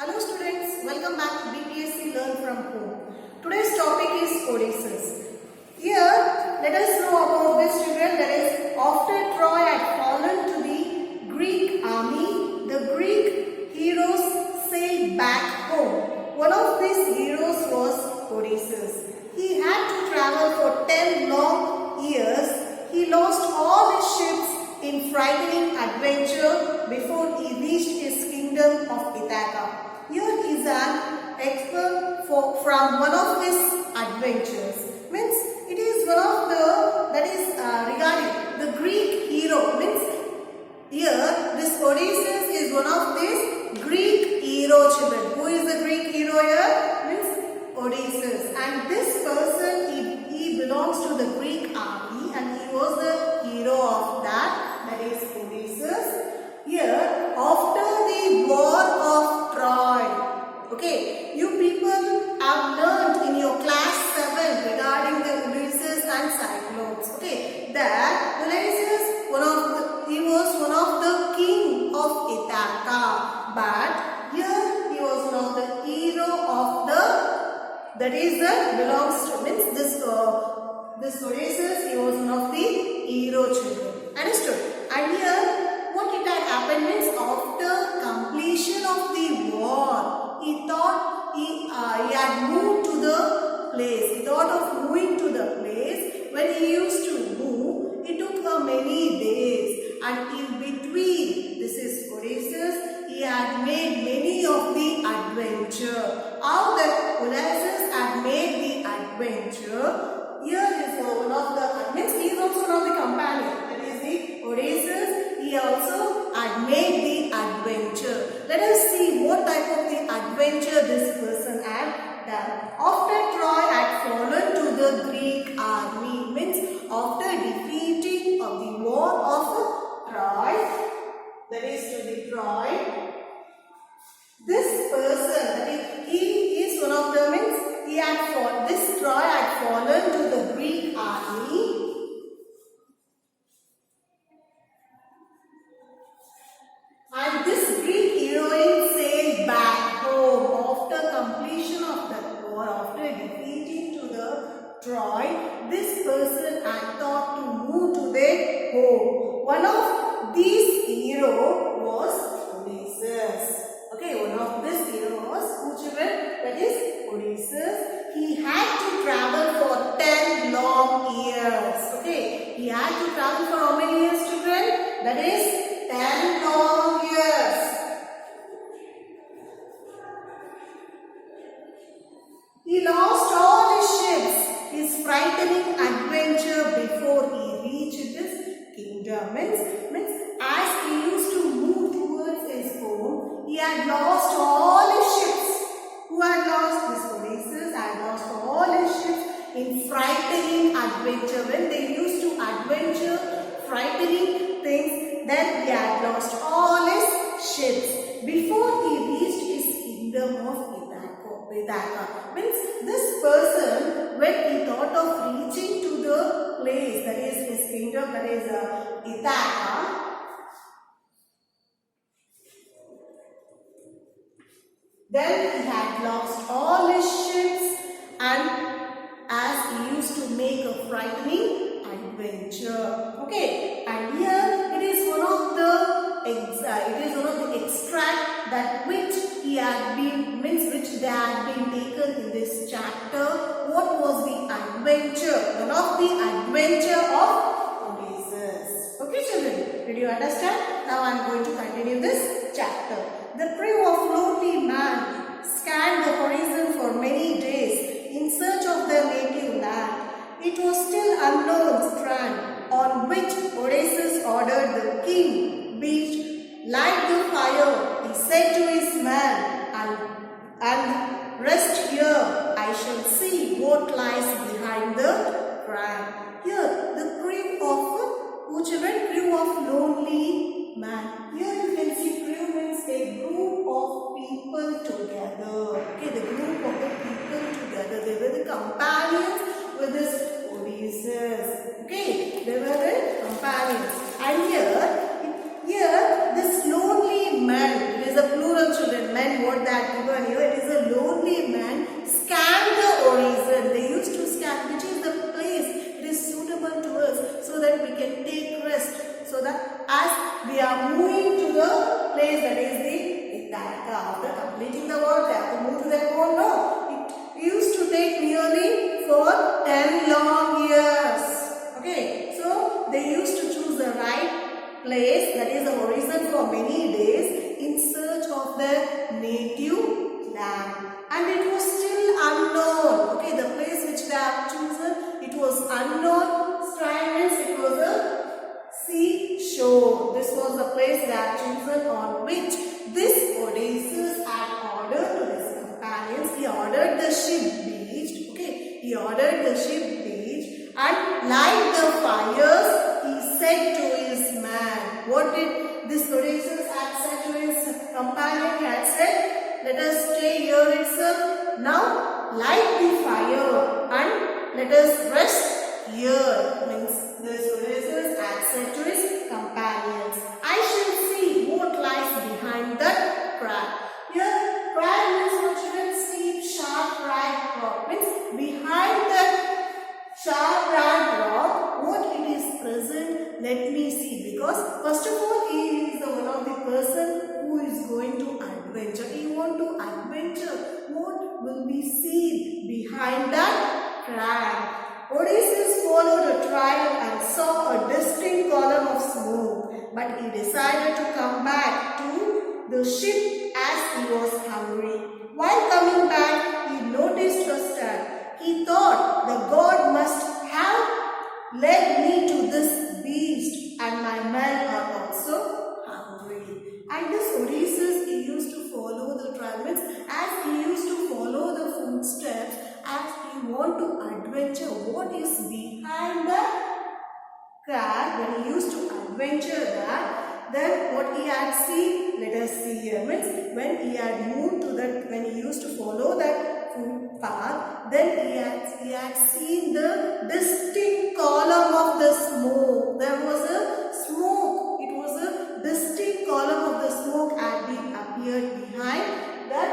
Hello students, welcome back to BPSC Learn from Home. Today's topic is Odysseus. Here, let us know about this children. That is, after Troy had fallen to the Greek army, the Greek heroes sailed back home. One of these heroes was Odysseus. He had to travel for 10 long years. He lost all his ships in frightening adventure before he reached his kingdom of Ithaca. Here is an expert from one of his adventures. Means it is one of the, that is regarding the Greek hero. Means here this Odysseus is one of these Greek hero children. Who is the Greek hero here? Means Odysseus. And this person, he belongs to the Greek army and he was the hero of that is Odysseus. Here, after the war of Troy, okay, you people have learned in your class 7 regarding the Odysseus and Cyclops. Okay, that Odysseus, he was one of the king of Ithaca, but here he was one of the hero of the, that is the belongs to, means this Odysseus, he was one of the hero children. Understood? And here, what it had happened means after completion of the war, he thought he had moved to the place. He thought of moving to the place. When he used to move, it took many days. And in between, this is Odysseus, he had made many of the adventure. How that Odysseus had made the adventure, here is one of the, means he is also one of the companions. That is the Odysseus. He also had made the adventure. Let us see what type of the adventure this person had done. After Troy had fallen to the Greek army, means after defeating of the war of Troy, that is to the Troy, this person, that is, he is one of the, means he had fallen, this Troy had fallen to the Greek army. And this Greek heroine sailed back home after completion of the war, after defeating to the Troy. This person had thought to move to their home. One of these heroes was Odysseus. Okay, one of this heroes was who, children? That is Odysseus. He had to travel for 10 long years. Okay, he had to travel for how many years, children? That is 10 long years. He lost all his ships, his frightening adventure before he reached his kingdom. Means as he used to move towards his home, he had lost all his ships. Who had lost? This Odysseus had lost all his ships in frightening adventure. When they used to adventure frightening things, then he had lost all his ships before he reached his kingdom of Ithaca. Means this person, when he thought of reaching to the place, that is his kingdom, that is Ithaca, then he had lost all his ships, and as he used to make a frightening adventure. Okay, and here it is one of the extract that which he had been, means which they had been taken in this chapter. What was the adventure? One of the adventure of Odysseus. Okay, children, did you understand? Now I am going to continue this chapter. The crew of lonely man scanned the horizon for many days in search of their native land. It was still unknown strand on which Odysseus ordered the king beach light the fire. He said to his man, and rest here, I shall see what lies behind the crag. Here, the crew of, children, crew of lonely man. Here you can see crew means a group of people together. Okay, the group of the people together. They were the companions with this Odysseus. Okay, they were the companions. And here this lonely man, it is a plural children, men, what that are moving to the place that is after completing the work, they have to move to their home. No, it used to take nearly for 10 long years. Okay, so they used to choose the right place, that is the horizon, for many days in search of their native land. And it was still unknown. Okay, the place which they have chosen, it was unknown. Strand means it was a seashore. This was the place they have chosen, on which this Odysseus had ordered to his companions. He ordered the ship beached. Okay, he ordered the ship beached and light the fires. He said to his man. What did this Odysseus had said to his companion? He had said, let us stay here itself. Now light the fire and let us rest here. Means this Odysseus had said to his companions, I shall see what lies behind that crag. Here, crag means what you will see, sharp crag rock. Means behind that sharp crag rock, what it is present, let me see. Because first of all, he is the one of the person who is going to adventure. He want to adventure. What will be seen behind that crag? Odysseus followed a trail and saw a distinct column of smoke, but he decided to come back to the ship as he was hungry. While coming back, he noticed a stag. He thought the god must have led me to this beast, and my men are also hungry. And this Odysseus, he used to follow the trail, as he used to follow the footsteps, as he want to adventure what is behind the crag. When he used to adventure that, then what he had seen, let us see here. Means when he had moved to that, when he used to follow that footpath, then he had seen the distinct column of the smoke. There was a smoke. It was a distinct column of the smoke had been appeared behind that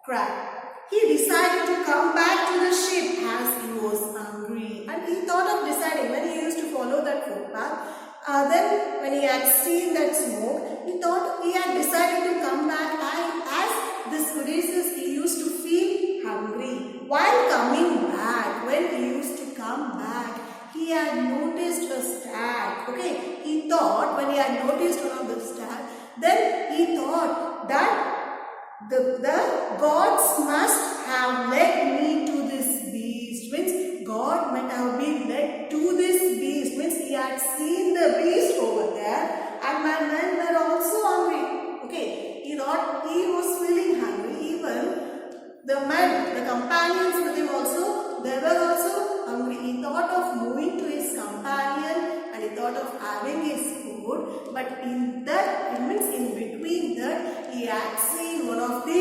crag. He decided to come back to the ship as he was hungry. And he thought of deciding, when he used to follow that footpath, then when he had seen that smoke, he thought he had decided to come back as this Odysseus, he used to feel hungry. While coming back, when he used to come back, he had noticed a stag. Okay, he thought, when he had noticed one of the stag, then he thought that the gods must have led me to this beast. Means God might have been led to this beast. Means he had seen the beast over there, and my men were also hungry. Okay, he thought he was feeling hungry. Even the men, the companions with him also, they were also hungry. He thought of moving to his companion and he thought of having his food. But in that, it means in between that, he had seen one of the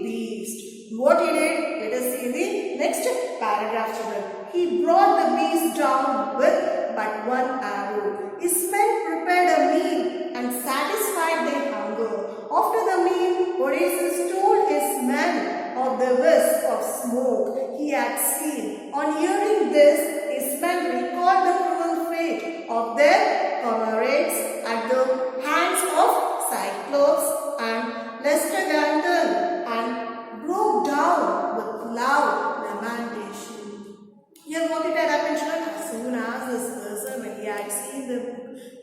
beasts. What he did, let us see the next paragraph, children. He brought the beast down with but one arrow. His men prepared a meal and satisfied their hunger. After the meal, Odysseus told his men of the wisp of smoke he had seen. On hearing this, his men recalled the cruel fate of their comrades at the hands of Cyclops and Lestraganton, and broke down with loud lamentation. Here what it had happened, children, as soon as this person, when he had seen the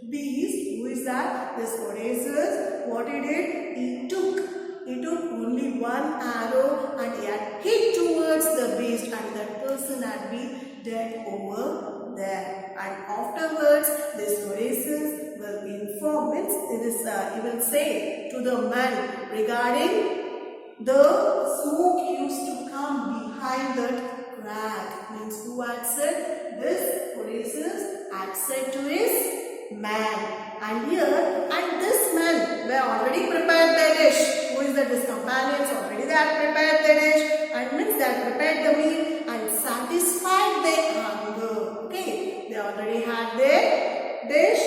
beast, who is that? This Odysseus, what he did? He took only one arrow and he had hit towards the beast, and that person had been dead over there. And afterwards, this Odysseus will inform, he will say to the man regarding the smoke used to come behind that crag. Means who had said? This Odysseus had said to his man. And here, and this man were already prepared their dish. Who is that? His companions already they had prepared their dish, and means they had prepared the meal and satisfied their hunger. Okay, they already had their dish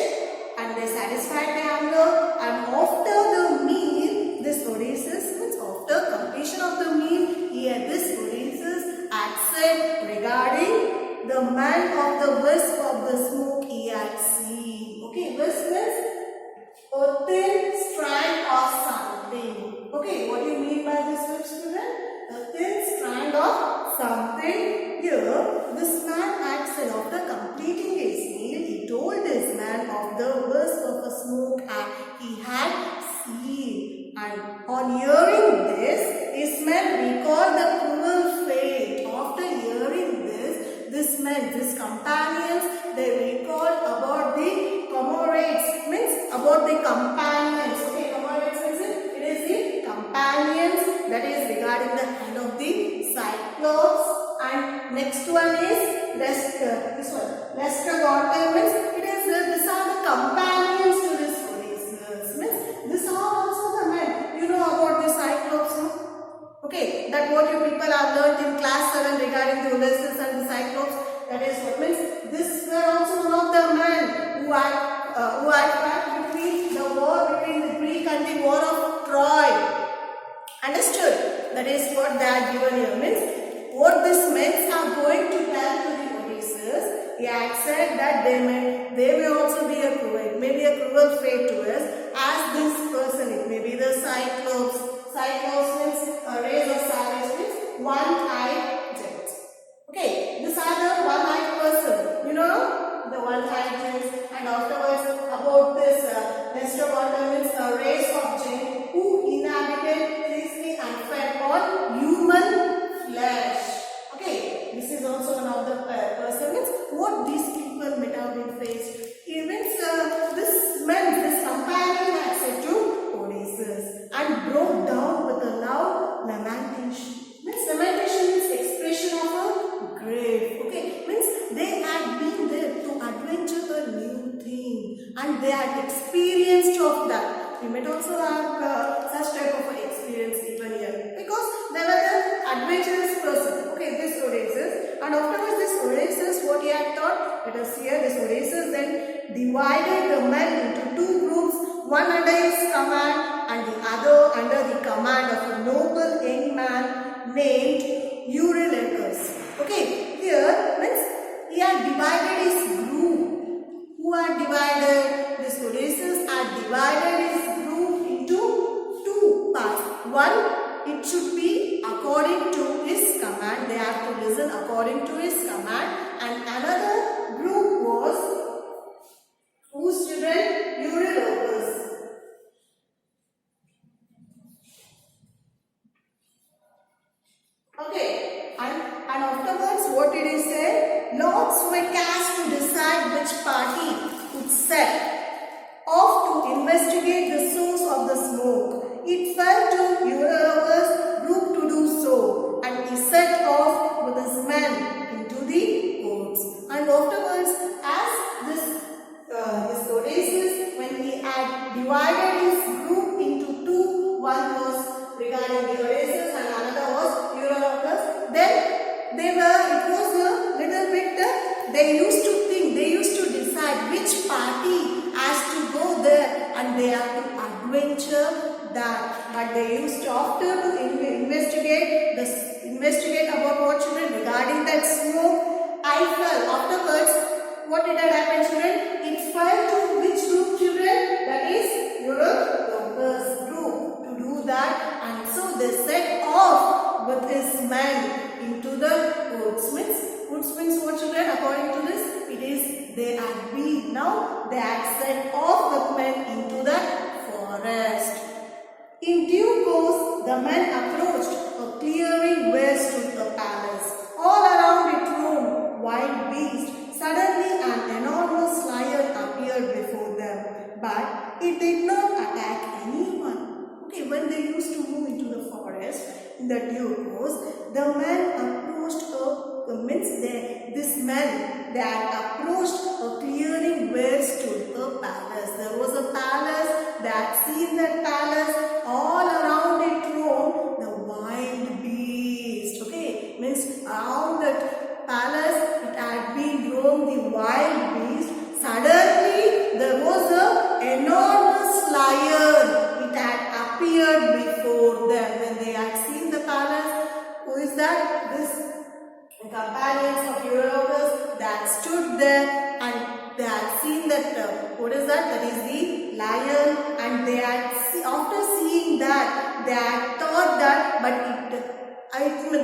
and they satisfied their hunger. And after the meal, this Odysseus, means after completion of the meal, this Odysseus had said regarding the man of the wisp of the smoke he had seen. Okay, wisp means, companions, they recalled about the comrades, means about the companions. Okay, comrades means it is the companions, that is regarding the hand of the Cyclops. And next one is Lester. This one, Lester Gautam means it is these are the companions to this Odysseus. Means these are also the men. You know about the Cyclops, no? Okay, that what you people have learnt in class 7 regarding the Odysseus and the Cyclops. That is what means this were also one of the men who had fought between the war between the Greek and the war of Troy. Understood? That is what they are given here. Means what these men are going to tell to the Odysseus. He had said that they may also be a cruel, maybe a cruel fate to us, as this person, it may be the Cyclops. Cyclops means a race of savage, means one-eyed giants. Okay, these are the one-eyed person. You know the one-eyed giants. And afterwards about this Nestor means a race of giants who inhabited fiercely and fed on human flesh. Okay, this is also one of the person, means what these people might have been faced. It means this companion had said to Odysseus and broke down with a loud lamentation. Means lamentation is expression of a grief. Okay, means they had been there to adventure a new thing and they had experienced of that. We might also have such type of experience even here because they were the adventurous person. Okay, this Odysseus, and afterwards this Odysseus, what he had thought, let us hear. This Odysseus then divided the men into two groups, one under his command and the other under the command of a noble young man named Eurylochus. Okay, here means he had divided his group. Who had divided? This Odysseus had divided his group into two parts. One, it should be according to his command. They have to listen according to his command. And another group was whose children? Eurylochus. Okay, and afterwards what did he say? Lots were cast to decide which party would set off to investigate the source of the smoke. It fell to Eurylochus' group to do so, and he set off with his men into the woods. And afterwards, as this Odysseus, when he had divided his group into two, one was regarding the Odysseus and another was Eurylochus, then it was a little bit, they used to think, they used to decide which party has to go there and they have to adventure that. But they used to, after to investigate about what children regarding that smoke, I fell. Afterwards, what did that happen, children? It fell to which group, children? That is Eurylochus' group to do that, and so they set off with his men into the woods. Woods means what, children? According to this, it is they had been, now they had set off the men into the forest. In due course, the men approached a clearing where stood the palace. All around it roamed wild beasts. Suddenly an enormous lion appeared before them, but it did not attack anyone. Okay, when they used to move into the forest, in the due course, the men approached they had approached a clearing where stood a palace. There was a palace, they had seen that palace, all around it roamed the wild beast. Okay, means around that palace it had been roamed the wild beast. Suddenly there was an enormous lion. It had appeared before them. When they had seen the palace, who is that? The companions of Eurylochus that stood there and they had seen that, what is that? That is the lion, and they had, after seeing that, they had thought that, but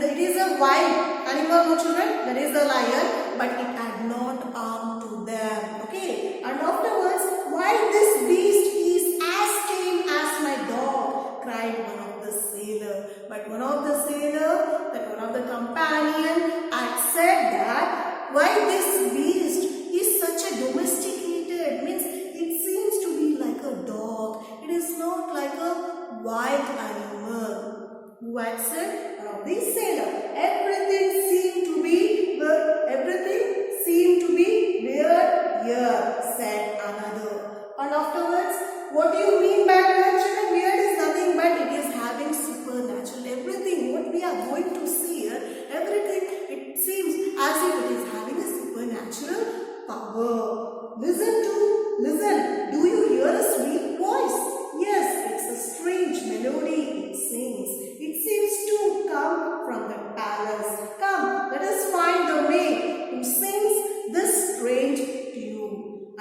it is a wild animal, no children? That is the lion, but it had not harm to them. Okay, and afterwards, why this beast is as tame as my dog, cried one of the sailor. But one of the sailor, that one of the companion had said that, why this beast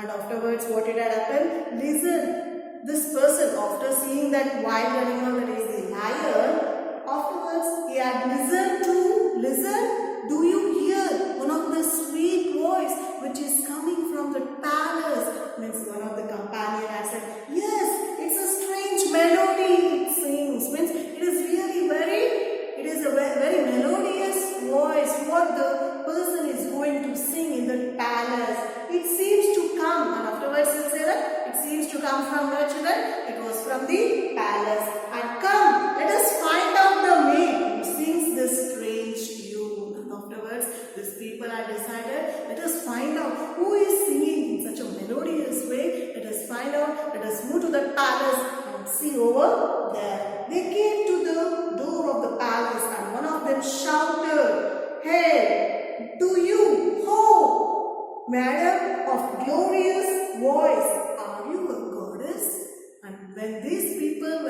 And afterwards, what did happen? Listen, this person, after seeing that wild animal, that is the lion, afterwards he had listen, do you hear one of the sweet voice which is coming from the palace? Means one of the companion had said, yes, it's a strange melody it sings. Means it is a very melodious voice what the person is going to sing in the palace. It seems to come, and afterwards it said that it seems to come from where, children? It was from the palace. And come, let us find out the maid who sings this strange tune. And afterwards, these people had decided, let us find out who is singing in such a melodious way. Let us find out, let us move to the palace and see over there. They came to the door of the palace, and one of them shouted, hey, do you, ho, madam of glorious voice, are you a goddess? And when these people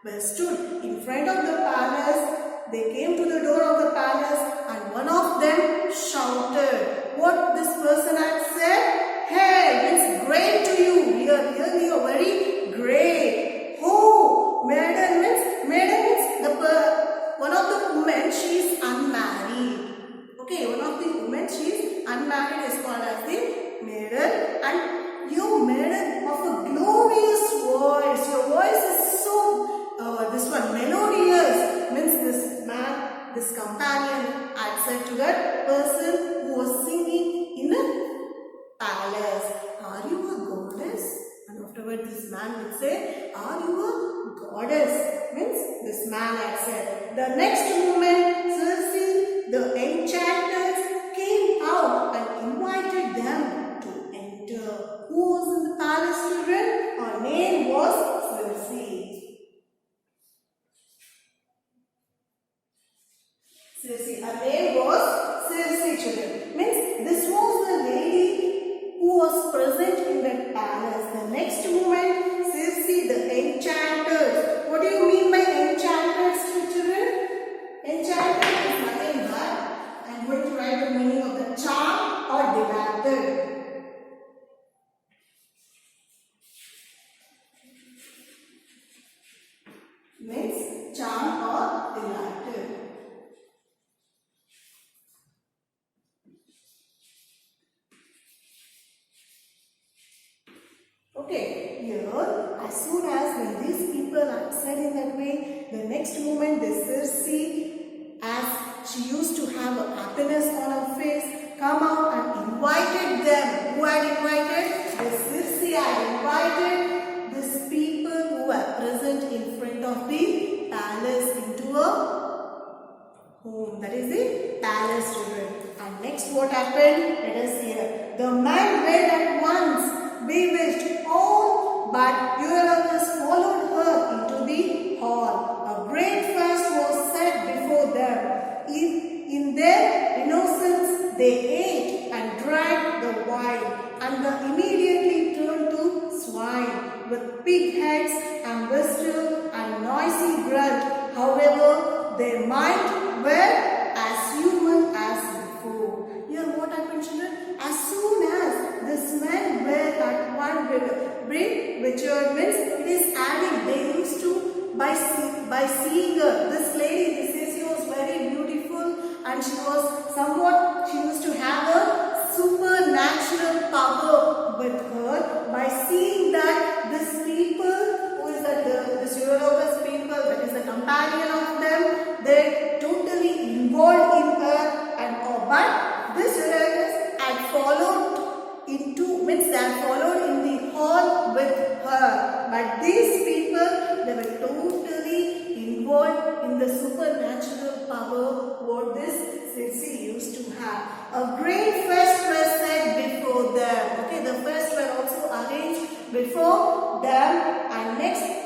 were stood in front of the palace, they came to the door of the palace, and one of them shouted what this person had said. Hey, it's great to you. You are really very great. Oh, madam means one of the women, she is unmarried. Okay, one of the women, she is unmarried, is called as the maiden. And you maiden of a glorious voice. Your voice is so this one melodious. Means this man, this companion had said to that person who was singing in a palace, are you a goddess? And afterwards this man would say, are you a goddess? Means this man had said. The next moment, Circe, the enchanters, came out and invited them to enter. Who was in the palace, children? Her name was Circe. Her name was Circe, children. Means this was the lady who was present in the palace. The next moment, Circe, the enchanters. What do you mean by enchanters, children? Enchanted is nothing but, I am going to write the meaning of the charm or delighted. Means charm or delighted. Okay, here as soon as when these people are said in that way, the next moment the Circe, as she used to have a happiness on her face, come out and invited them. Who had invited? The Circe had invited these people who were present in front of the palace into a home. That is the palace, children. And next what happened? Let us hear. The man went at once, bewitched all, but Odysseus followed her into the hall. A great feast was set before them. In their innocence, they ate and drank the wine, and they immediately turned to swine with pig heads and whistle and noisy grunt. However, their mind were as human as before. Here, what happened, children? As soon as this men were at one bring, which means it is adding. They used to by seeing her. This lady, she was very beautiful, and she was somewhat. She used to have a supernatural power with her. By seeing that this people, who is this Odysseus people, that is the companion of them, they totally involved in her, and but this Odysseus had followed into, means they had followed in the hall with her. But these people, they were totally involved in the supernatural power what this Circe used to have. A great feast was set before them. Okay, the feast were also arranged before them, and next